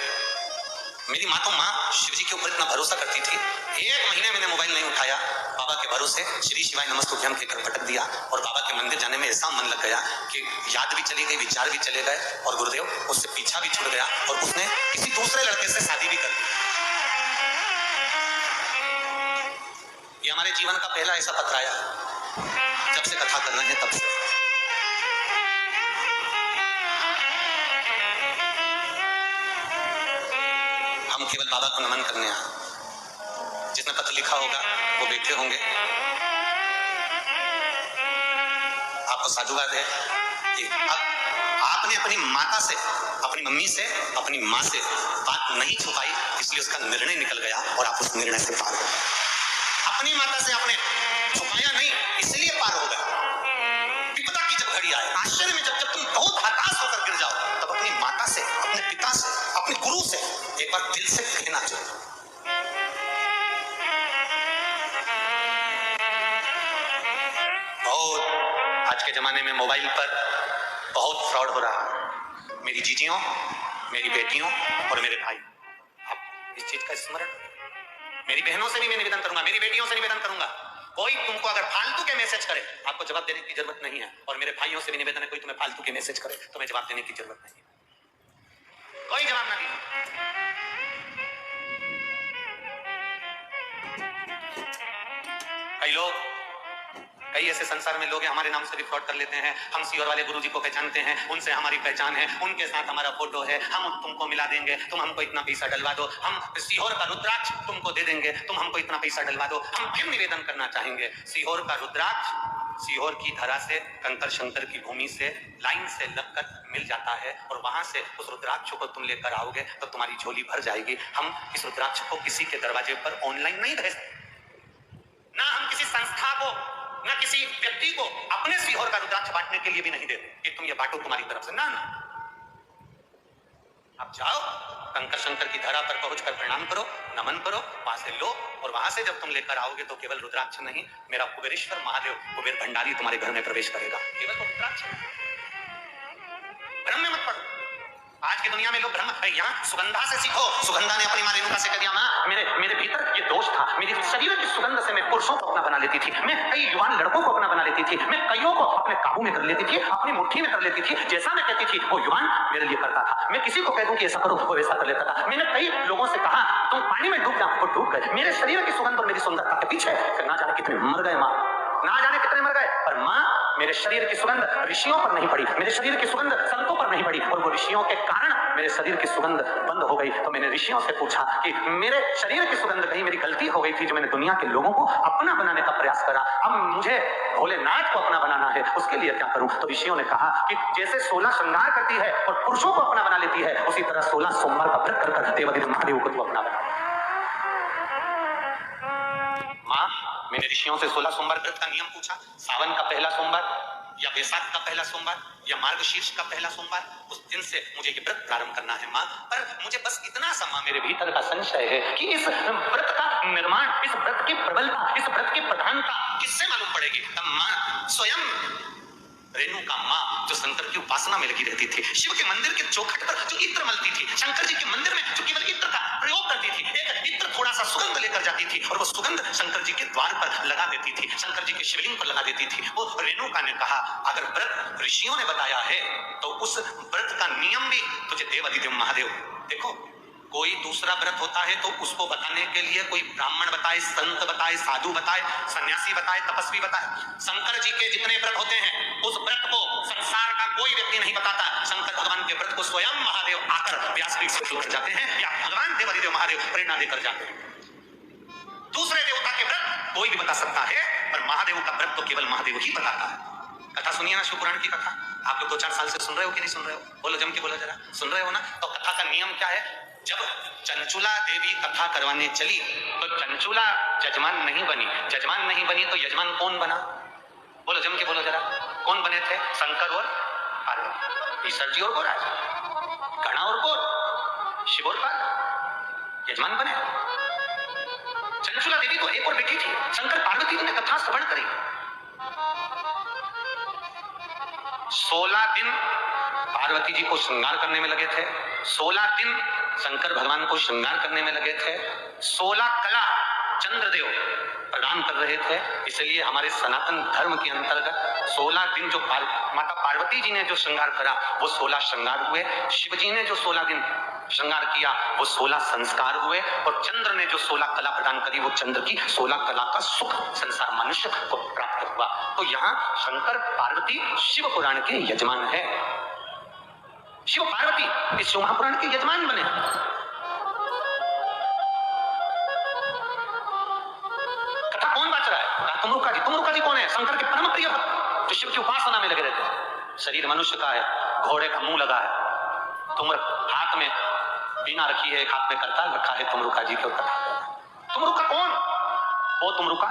मेरी माँ तो माँ शिव जी के ऊपर इतना भरोसा करती थी, 1 महीने मैंने मोबाइल नहीं उठाया, बाबा के भरोसे श्री शिवाय नमस्तुभ्यम कहकर पटक दिया और बाबा के मंदिर जाने में ऐसा मन लग गया कि याद भी चली गई, विचार भी चले गए और गुरुदेव उससे पीछा भी छूट गया और उसने किसी दूसरे लड़के से शादी भी कर दी। ये हमारे जीवन का पहला ऐसा पथराया जब से कथा कर रहे हैं तब से। हम केवल बाबा को नमन करने आए। जिसने पत्र लिखा होगा वो बैठे होंगे, आपको साधुवाद है कि आपने अपनी माता से, अपनी मम्मी से, अपनी माँ से बात नहीं छुपाई, इसलिए उसका निर्णय निकल गया और आप उस निर्णय से पार हो गए। अपनी माता से आपने छुपाया नहीं, इसलिए पार हो गए। विपदा की जब घड़ी आए, आश्चर्य में जब तुम बहुत हताश होकर गिर जाओ, तब अपनी माता से, अपने पिता से, अपने गुरु से एक बार दिल से कहना चाहिए। बहुत आज के जमाने में मोबाइल पर बहुत फ्रॉड हो रहा है। मेरी जीजियों, मेरी बेटियों और मेरे भाई, आप इस चीज का स्मरण, मेरी बहनों से भी मैं निवेदन करूंगा, मेरी बेटियों से निवेदन करूंगा, कोई तुमको अगर फालतू के मैसेज करे आपको जवाब देने की जरूरत नहीं है। और मेरे भाइयों से भी निवेदन है, कोई तुम्हें फालतू के मैसेज करे तुम्हें जवाब देने की जरूरत नहीं है, कोई जवाब ना दीजिए। कई लोग, कई ऐसे संसार में लोग हैं हमारे नाम से भी फ्रॉड कर लेते हैं। हम सीहोर वाले गुरुजी को पहचानते हैं, उनसे हमारी पहचान है, उनके साथ हमारा फोटो है, हम तुमको मिला देंगे, तुम हमको इतना पैसा डलवा दो, हम सीहोर का रुद्राक्ष तुमको दे देंगे, तुम हमको इतना पैसा डलवा दो। हम फिर निवेदन करना चाहेंगे, सीहोर का रुद्राक्ष सीहोर की धरा से, कंकर शंकर की भूमि से लाइन से लगकर मिल जाता है और वहां से उस रुद्राक्ष को तुम लेकर आओगे तो तुम्हारी झोली भर जाएगी। हम इस रुद्राक्ष को किसी के दरवाजे पर ऑनलाइन नहीं भेज सकते, ना हम किसी संस्था को, ना किसी व्यक्ति को अपने सीहोर का रुद्राक्ष बांटने के लिए भी नहीं देते कि तुम ये बांटो तुम्हारी तरफ से, ना। आप जाओ, कंकर शंकर की धरा पर पहुंचकर प्रणाम करो, नमन करो, वहां से लो और वहां से जब तुम लेकर आओगे तो केवल रुद्राक्ष नहीं, मेरा कुबेरेश्वर महादेव, कुबेर भंडारी तुम्हारे घर में प्रवेश करेगा। केवल तो रुद्राक्ष, भ्रम में मत पड़ो। आज की दुनिया में लोग भ्रम, यहाँ सुगंधा से सीखो। सुगंधा ने अपनी मां रेणुका से कह दिया, मां मेरे भीतर ये दोष था, मेरी शरीर की सुगंध से मैं पुरुषों को अपना बना लेती थी, मैं कई युवान लड़कों को अपना बना लेती थी, मैं कईयों को अपने काबू में कर लेती थी, अपनी मुट्ठी में कर लेती थी। जैसा मैं कहती थी वो युवान मेरे लिए करता था। मैं किसी को कह दूं कि ऐसा करो वो वैसा कर लेता था। मैंने कई लोगों से कहा तुम पानी में डूब जाओ, वो डूब गए। मेरे शरीर की सुगंध और मेरी सुंदरता के पीछे ना जाने कितने मर गए माँ, ना जाने कितने मर गए, पर माँ मेरे शरीर की सुगंध ऋषियों पर नहीं पड़ी, मेरे शरीर की सुगंध संतों पर नहीं पड़ी और वो ऋषियों के कारण मेरे शरीर की सुगंध बंद हो गई। तो मैंने ऋषियों से पूछा कि मेरे शरीर की सुगंध कहीं मेरी गलती हो गई थी जो मैंने दुनिया के लोगों को अपना बनाने का प्रयास करा, अब मुझे भोलेनाथ को अपना बनाना है, उसके लिए क्या करूं? तो ऋषियों ने कहा कि जैसे 16 श्रृंगार करती है और पुरुषों को अपना बना लेती है, उसी तरह 16 सोमवार का व्रत कर देवाधिदेव महादेव को तू अपना बना। माँ, मैंने ऋषियों से 16 सोमवार व्रत का नियम पूछा, सावन का पहला सोमवार या वैशाख का पहला सोमवार या मार्गशीर्ष का पहला सोमवार, उस दिन से मुझे ये व्रत प्रारंभ करना है माँ। पर मुझे बस इतना सा माँ मेरे भीतर का संशय है कि इस व्रत का निर्माण, इस व्रत की प्रबलता, इस व्रत की प्रधानता किससे मालूम पड़ेगी? तब माँ स्वयं रेणुका माँ जो शंकर की उपासना में लगी रहती थी, शिव के मंदिर के चौखट पर जो इत्र मलती थी, शंकर जी के मंदिर में जो केवल इत्र का प्रयोग करती थी, एक इत्र थोड़ा सा सुगंध लेकर जाती थी और वो सुगंध शंकर जी के द्वार पर लगा देती थी, शंकर जी के शिवलिंग पर लगा देती थी। वो रेणुका ने कहा अगर व्रत ऋषियों ने बताया है तो उस व्रत का नियम भी तुझे देवाधिदेव महादेव, देखो कोई दूसरा व्रत होता है तो उसको बताने के लिए कोई ब्राह्मण बताए, संत बताए, साधु बताए, सन्यासी बताए, तपस्वी बताए। शंकर जी के जितने व्रत होते हैं उस व्रत को संसार का कोई व्यक्ति नहीं बताता। शंकर भगवान के व्रत को स्वयं महादेव आकर व्यासपीठ से शुरू कर जाते हैं या भगवान देवाधिदेव महादेव प्रेरणा देकर जाते हैं। दूसरे देवता के व्रत कोई भी बता सकता है पर महादेव का व्रत तो केवल महादेव ही बताता है। कथा सुनिए ना, शिवपुराण की कथा आप लोग 2-4 साल से सुन रहे हो कि नहीं सुन रहे हो? बोलो, जम के बोलो जरा, सुन रहे हो ना? तो कथा का नियम क्या है? जब चंचुला देवी कथा करवाने चली तो चंचुला जजमान नहीं बनी। जजमान नहीं बनी तो यजमान कौन बना? बोलो, जम के बोलो जरा, कौन बने थे? शंकर और पार्वती, ईश्वर जी और गोराज, गणा और गौर, शिव और पार्वती यजमान बने। चंचुला देवी तो एक और बेटी थी। शंकर पार्वती ने कथा श्रवण करी। 16 दिन पार्वती जी को श्रृंगार करने में लगे थे। 16 दिन शंकर भगवान को श्रृंगार करने में लगे थे। 16 कला चंद्रदेव प्रदान कर रहे थे। इसलिए हमारे सनातन धर्म के अंतर्गत 16 दिन जो माता पार्वती जी ने जो श्रृंगार करा वो 16 श्रृंगार हुए। शिव जी ने जो 16 दिन श्रृंगार किया वो 16 संस्कार हुए। और चंद्र ने जो 16 कला प्रदान करी वो चंद्र की 16 कला का सुख संसार मनुष्य को प्राप्त हुआ। तो यहाँ शंकर पार्वती शिव पुराण के यजमान है। शिव पार्वती इस शिव महापुराण के यजमान बने। कथा कौन बाच रहा है? तुमरुका जी। तुमरुका जी कौन है? शंकर के परम प्रिय भक्त जो शिव की उपासना में लगे रहते हैं। शरीर मनुष्य का है, घोड़े का मुंह लगा है। तुम हाथ में बीना रखी है, एक हाथ में करताल रखा है। तुमरुका जी की कथा। तुमरुका कौन? वो तुमरुका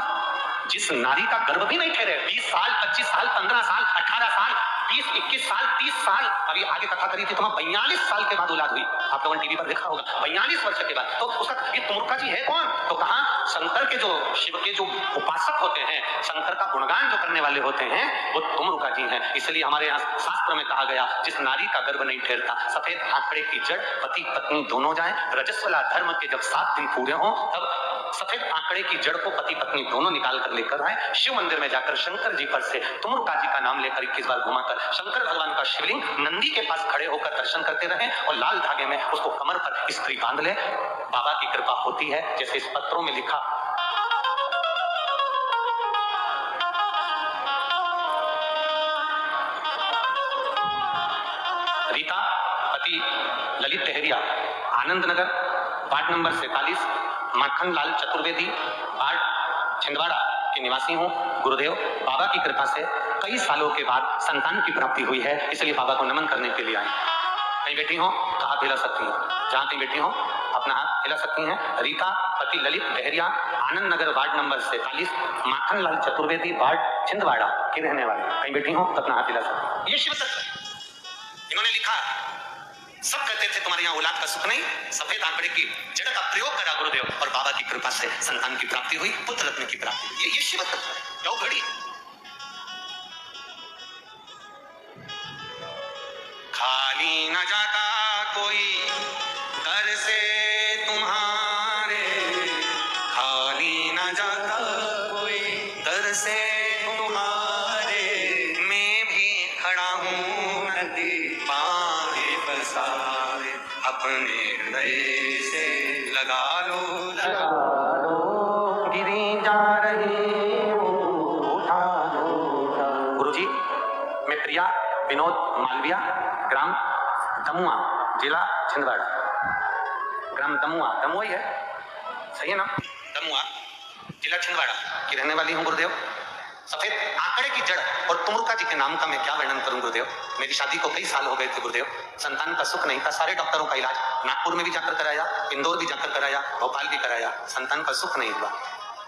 जिस नारी का गर्भ भी नहीं ठहरे, 20 साल, 25 साल, 15 साल, 18 साल, 20, 21 साल, 30 साल, अभी आगे कथा करी थी तो 42 साल के बाद औलाद हुई। आप लोगों ने टीवी पर देखा होगा, 42 वर्ष के बाद। तो उसका ये तुमरुका जी है कौन? तो कहा शंकर के जो शिव के जो उपासक होते हैं, शंकर का गुणगान जो करने वाले होते हैं वो तुमरुका जी हैं। इसलिए हमारे यहाँ शास्त्र में कहा गया जिस नारी का गर्भ नहीं ठहरता, सफेद आंकड़े की जड़ पति पत्नी दोनों जाए, रजस्वला धर्म के जब 7 दिन पूरे हों तब सफेद आंकड़े की जड़ को पति पत्नी दोनों निकाल कर लेकर आए। शिव मंदिर में जाकर शंकर जी पर से तुमरुका जी का नाम लेकर 21 बार घुमाकर शंकर भगवान का शिवलिंग नंदी के पास खड़े होकर दर्शन करते रहे और लाल धागे में उसको कमर पर स्त्री बांध ले। बाबा की कृपा होती है जैसे इस पत्रों में लिखा। रीता पति Lalit टहरिया, Anand Nagar, ward number 47, Makhan Lal Chaturvedi, ward Chhindwara के निवासी हूँ। गुरुदेव बाबा की कृपा से कई सालों के बाद संतान की प्राप्ति हुई है, इसलिए बाबा को नमन करने के लिए आई। कहीं बैठी हो तो हाथ हिला सकती हैं, जहाँ कहीं बैठी हो अपना हाथ हिला सकती हैं। रीता पति Lalit टहरिया, Anand Nagar, ward number 47, Makhan Lal Chaturvedi, ward Chhindwara की रहने वाले। कहीं बैठी हो तो अपना हाथ हिला सकती हैं। ये शिव तत्व इन्होंने लिखा। सब कहते थे तुम्हारे यहाँ औलाद का सुख नहीं, सफेद आंकड़े की जड़ का प्रयोग करा गुरुदेव और बाबा की कृपा से संतान की प्राप्ति हुई, पुत्र रत्न की प्राप्ति हुई। ये शिव तत्व है। क्या घड़ी खाली न जाता कोई घर से तुम्हारे, खाली न जाता कोई घर से तुम्हारे, मैं भी खड़ा हूँ नदी पारे बसारे, अपने हृदय से लगा लो गिरी जा रही उठा लो। गुरुजी मैं प्रिया विनोद मालविया, ग्राम दमुआ, जिला छिंदवाड़ा। ग्राम दमुआ, दमुआ ही है, सही है ना? दमुआ, जिला छिंदवाड़ा की रहने वाली हूँ गुरुदेव। सफेद आंकड़े की जड़ और तुमरुका जी के नाम का मैं क्या वर्णन करूं गुरुदेव। मेरी शादी को कई साल हो गए थे गुरुदेव, संतान का सुख नहीं था। सारे डॉक्टरों का इलाज नागपुर में भी जाकर कराया, इंदौर भी जाकर कराया, भोपाल भी कराया, संतान का सुख नहीं हुआ।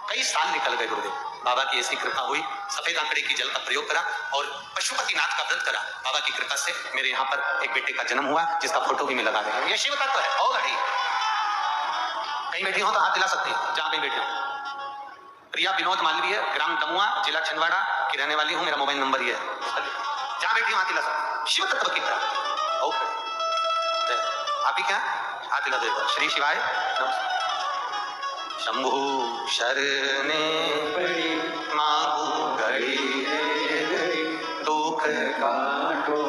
कई साल निकल गए गुरुदेव। बाबा की ऐसी कृपा हुई, सफेद आंकड़े की जल का प्रयोग करा और पशुपतिनाथ का व्रत करा। बाबा की कृपा से मेरे यहाँ पर एक बेटे का जन्म हुआ जिसका फोटो भी मैं लगा देगा। ये शिव तत्व है। और घड़ी कहीं बैठी हो तो हाथ हिला सकती है, जहां कहीं बैठी हो। प्रिया विनोद मालवीय, ग्राम दमुआ, जिला छिंदवाड़ा की रहने वाली हूँ। मेरा मोबाइल नंबर ये है, जहां बैठी हूँ हाथ हिला सकती। शिव तत्व की प्राप्ति। ओके आप ही क्या हाथ हिला देगा। श्री शिवाय नमस्कार। शंभु शरणे पड़ी मांगू घड़ी रे, दुख काटो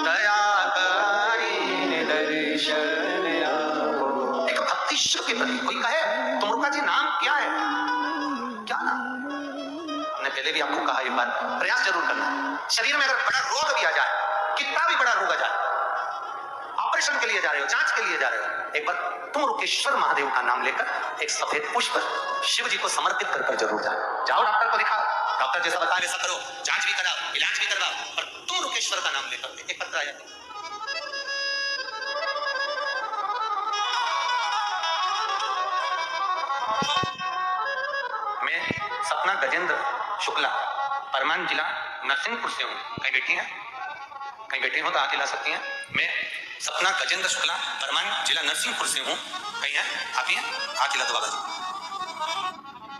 दया करी दर्शन आओ। एक भक्ति शिव के प्रति कोई कहे तुमरुका जी नाम क्या है, क्या नाम? हमने पहले भी आपको कहा, एक बार प्रयास जरूर करना। शरीर में अगर बड़ा रोग भी आ जाए, कितना भी बड़ा रोग आ जाए, ऑपरेशन के लिए जा रहे हो, जांच के लिए जा रहे हो, एक बार तुमरुकेश्वर महादेव का नाम लेकर एक सफेद पुष्प शिव जी को समर्पित कर जरूर जाओ। डॉक्टर को दिखाओ, डॉक्टर जैसा बताए वैसा करो, जांच भी कराओ, इलाज भी करवाओ, पर तुमरुकेश्वर का नाम लेकर एक पत्र आया। गजेंद्र शुक्ला, परमान, जिला नरसिंहपुर से हूँ। कहीं बैठी हैं? कहीं बैठी हो तो आके ला सकती हैं। मैं सपना गजेंद्र शुक्ला, परमान, जिला नरसिंहपुर से हूँ। कहीं है? आती हैं? आके ला दो बाबा जी।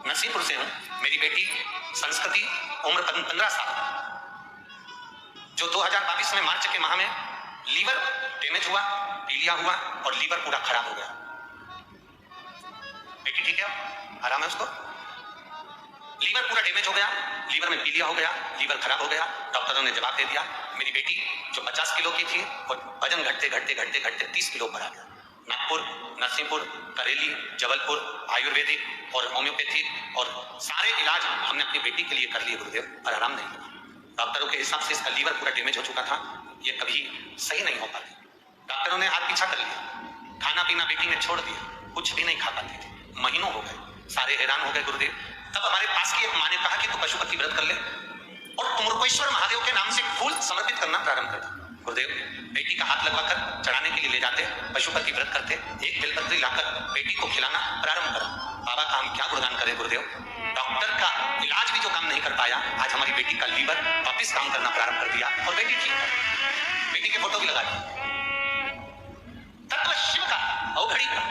नरसिंहपुर से हूँ। मेरी बेटी संस्कृति, उम्र 15 साल, जो 2022 में मार्च के माह में लीवर डैमेज हुआ, पीलिया हुआ और लीवर पूरा खराब हो गया। बेटी ठीक है? आराम है उसको? लीवर पूरा डैमेज हो गया, लीवर में पीलिया हो गया, लीवर खराब हो गया। डॉक्टरों ने जवाब दे दिया। मेरी बेटी जो 50 किलो की थी और वजन घटते घटते घटते घटते 30 किलो पर आ गया। नागपुर, नरसिंहपुर, करेली, जबलपुर, आयुर्वेदिक और होम्योपैथी और सारे इलाज हमने अपनी बेटी के लिए कर लिए गुरुदेव, पर आराम नहीं हुआ। डॉक्टरों के हिसाब से इसका लीवर पूरा डैमेज हो चुका था, ये कभी सही नहीं हो पाती। डॉक्टरों ने हाथ पीछा कर लिया, खाना पीना बेटी ने छोड़ दिया, कुछ भी नहीं खा पाती थी। महीनों हो गए, सारे हैरान हो गए गुरुदेव। तब हमारे पास की एक माँ ने कहा कि तू पशुपति व्रत कर ले और तुमरुकेश्वर महादेव के नाम से फूल समर्पित करना प्रारंभ कर। गुरुदेव बेटी का हाथ लगवाकर चढ़ाने के लिए ले जाते, पशुपति व्रत करते, एक बेलपत्री लाकर बेटी को खिलाना प्रारंभ करा। बाबा का हम क्या गुणगान करें गुरुदेव। डॉक्टर का इलाज भी जो काम नहीं कर पाया, आज हमारी बेटी का लीवर वापिस काम करना प्रारंभ कर दिया और बेटी ठीक है। बेटी की फोटो भी लगा दी। तत्व शिव का, अवघड़ी का।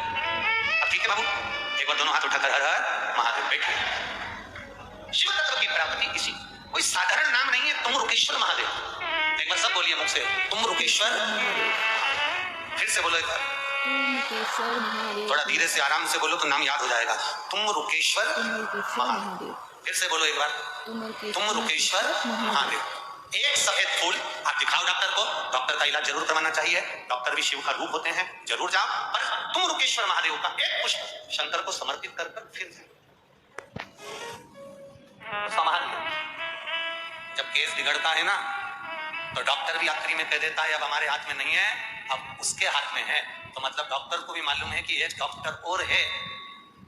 अब ठीक है बाबू, एक बार दोनों हाथ उठाकर हर हर महादेव बैठे। शिव तत्व की प्राप्ति इसी, कोई साधारण नाम नहीं है तुमरुकेश्वर महादेव। एक बार सब बोलिए मुख से, तुमरुकेश्वर। फिर से बोलो एक बार, थोड़ा धीरे से आराम से बोलो तो नाम याद हो जाएगा। तुमरुकेश्वर महादेव। फिर से बोलो एक बार, तुमरुकेश्वर महादेव। एक सफेद फूल आप दिखाओ डॉक्टर को, डॉक्टर का इलाज जरूर करवाना चाहिए। डॉक्टर भी शिव का रूप होते हैं, जरूर जाओ, पर तुमरुकेश्वर महादेव का एक पुष्प शंकर को समर्पित कर फिर संभाल। जब केस बिगड़ता है ना, तो डॉक्टर भी आखिरी में कह देता है अब हमारे हाथ में नहीं है, अब उसके हाथ में है। तो मतलब डॉक्टर को भी मालूम है कि एक डॉक्टर और है,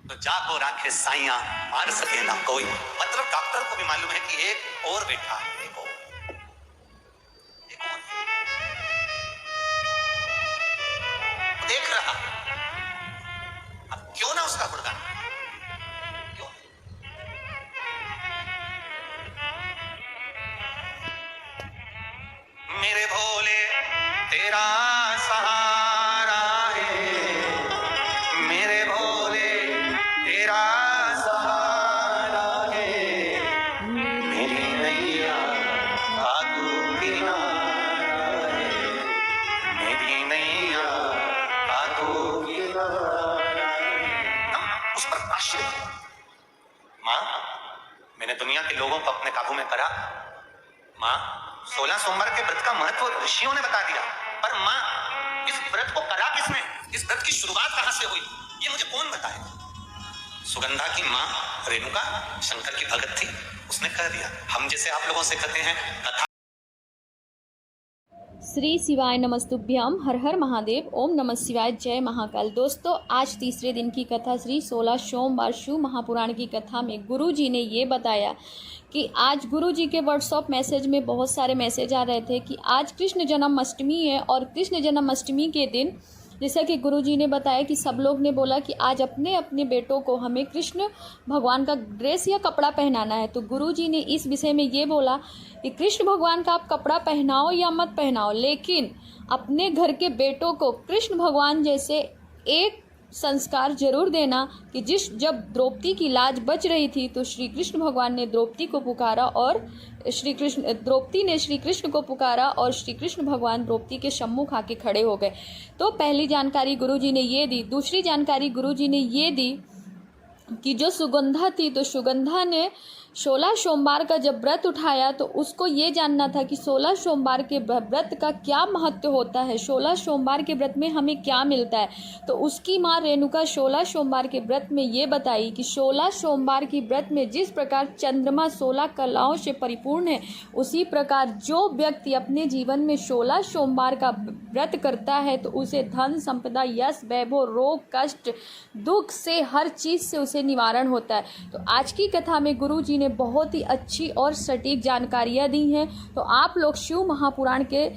तो जाको राखे साइया मार सके ना कोई। मतलब डॉक्टर को भी मालूम है कि एक और बैठा है, एक और देख रहा। अब क्यों ना उसका गुणगान, क्यों? मेरे भोले तेरा सहारा है, मेरे भोले तेरा सहारा है, मेरी नैया का तू किनारा है, मेरी नैया का तू किनारा है। हम उस पर आश्रित। माँ, मैंने दुनिया के लोगों को अपने काबू में करा। माँ, 16 सोमवार के व्रत का महत्व ऋषियों ने बता दिया, पर माँ इस व्रत को करा किसने? इस व्रत की शुरुआत कहां से हुई, ये मुझे कौन बताएगा? सुगंधा की माँ रेणुका शंकर की भगत थी, उसने कह दिया। हम जैसे आप लोगों से कहते हैं कथा। श्री शिवाय नमस्तुभ्यम, हर हर महादेव, ओम नमः शिवाय, जय महाकाल। दोस्तों, आज तीसरे दिन की कथा श्री 16 सोमवार शिव महापुराण की कथा में गुरु जी ने ये बताया कि आज गुरु जी के व्हाट्सएप मैसेज में बहुत सारे मैसेज आ रहे थे कि आज कृष्ण जन्माष्टमी है और कृष्ण जन्माष्टमी के दिन जैसा कि गुरुजी ने बताया कि सब लोग ने बोला कि आज अपने अपने बेटों को हमें कृष्ण भगवान का ड्रेस या कपड़ा पहनाना है। तो गुरुजी ने इस विषय में ये बोला कि कृष्ण भगवान का आप कपड़ा पहनाओ या मत पहनाओ, लेकिन अपने घर के बेटों को कृष्ण भगवान जैसे एक संस्कार जरूर देना कि जब द्रौपदी की लाज बच रही थी तो श्री कृष्ण भगवान ने द्रौपदी को पुकारा और द्रौपदी ने श्री कृष्ण को पुकारा और श्री कृष्ण भगवान द्रौपदी के सम्मुख आके खड़े हो गए। तो पहली जानकारी गुरुजी ने ये दी। दूसरी जानकारी गुरुजी ने ये दी कि जो सुगंधा थी, तो सुगंधा ने 16 सोमवार का जब व्रत उठाया तो उसको ये जानना था कि 16 सोमवार के व्रत का क्या महत्व होता है, 16 सोमवार के व्रत में हमें क्या मिलता है। तो उसकी माँ रेणुका 16 सोमवार के व्रत में ये बताई कि 16 सोमवार की व्रत में जिस प्रकार चंद्रमा 16 कलाओं से परिपूर्ण है, उसी प्रकार जो व्यक्ति अपने जीवन में 16 सोमवार का व्रत करता है तो उसे धन संपदा, यश, वैभव, रोग, कष्ट, दुख से हर चीज़ से उसे निवारण होता है। तो आज की कथा में गुरु जी ने बहुत ही अच्छी और सटीक जानकारियाँ दी हैं। तो आप लोग शिव महापुराण के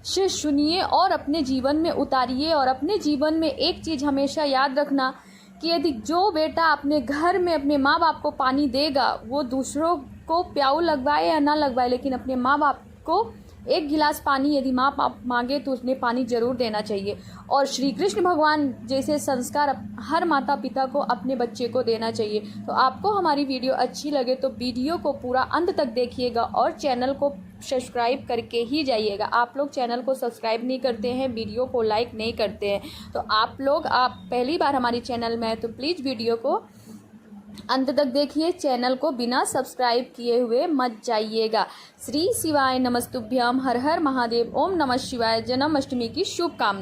से सुनिए और अपने जीवन में उतारिए। और अपने जीवन में एक चीज़ हमेशा याद रखना कि यदि जो बेटा अपने घर में अपने माँ बाप को पानी देगा वो दूसरों को प्याऊ लगवाए या ना लगवाए, लेकिन अपने माँ बाप को एक गिलास पानी यदि माँ बाप मांगे तो उसने पानी जरूर देना चाहिए। और श्री कृष्ण भगवान जैसे संस्कार हर माता पिता को अपने बच्चे को देना चाहिए। तो आपको हमारी वीडियो अच्छी लगे तो वीडियो को पूरा अंत तक देखिएगा और चैनल को सब्सक्राइब करके ही जाइएगा। आप लोग चैनल को सब्सक्राइब नहीं करते हैं, वीडियो को लाइक नहीं करते हैं, तो आप पहली बार हमारे चैनल में हैं तो प्लीज़ वीडियो को अंत तक देखिए, चैनल को बिना सब्सक्राइब किए हुए मत जाइएगा। श्री शिवाय नमस्तुभ्यम, हर हर महादेव, ओम नमः शिवाय। जन्माष्टमी की शुभकामनाएं।